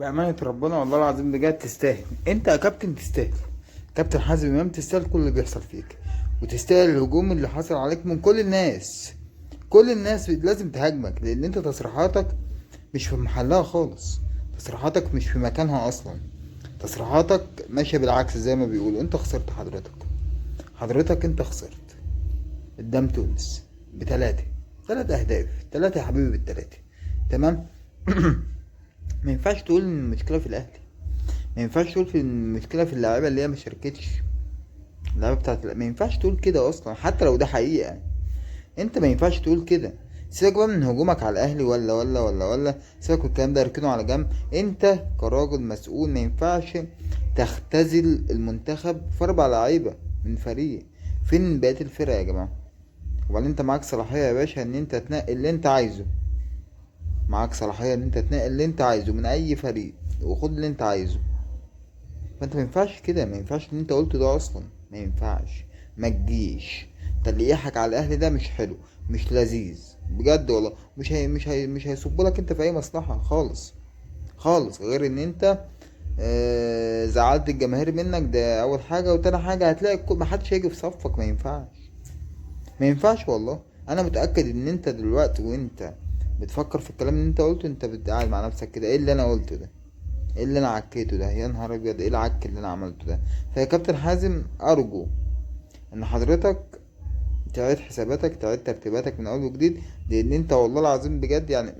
بأمانة ربنا والله العظيم بجد تستاهل. انت يا كابتن تستاهل. كابتن حازم امام تستاهل كل اللي بيحصل فيك، وتستاهل الهجوم اللي حصل عليك من كل الناس. كل الناس لازم تهاجمك لان انت تصريحاتك مش في محلها خالص. تصريحاتك مش في مكانها اصلا. تصريحاتك ماشية بالعكس زي ما بيقولوا. انت خسرت حضرتك انت خسرت قدام تونس بتلاتة. 3 اهداف، 3 يا حبيبي، بالتلاتة. تمام. ما ينفعش تقول ان المشكلة في الاهلي. ما ينفعش تقول في المشكله في اللاعيبه اللي هي ما شاركتش. اللعيبه ما ينفعش تقول كده اصلا حتى لو ده حقيقه. انت ما ينفعش تقول كده. سيبك بقى من هجومك على الاهلي ولا سيبك من الكلام ده، اركنه على جنب. انت كراجل مسؤول ما ينفعش تختزل المنتخب في 4 لعيبه من فريق. فين بقيه الفرق يا جماعه؟ وبعدين انت معاك صلاحيه يا باشا ان انت تنقي اللي انت عايزه. معاك صلاحيه ان انت تنقي اللي انت عايزه من اي فريق وخد اللي انت عايزه. فانت ما ينفعش كده، ما ينفعش اللي انت قلته ده اصلا. ما ينفعش. ما تجيش تلقيحك على الاهلي ده مش حلو، مش لذيذ بجد والله. مش هيصب لك انت في اي مصلحة خالص. خالص غير ان انت زعلت الجماهير منك، ده اول حاجة. وتاني حاجة هتلاقي محدش هيجي في صفك. ما ينفعش. ما ينفعش والله. انا متأكد ان انت دلوقتي وانت بتفكر في الكلام اللي انت قلته، انت قاعد مع نفسك كده: ايه اللي انا قلته ده؟ ايه اللي انا عكيته ده؟ يا نهار ابيض، ايه العك اللي انا عملته ده؟ فيا كابتن حازم ارجو ان حضرتك تعيد حساباتك، تعيد ترتيباتك من اول وجديد. لان انت والله العظيم بجد يعني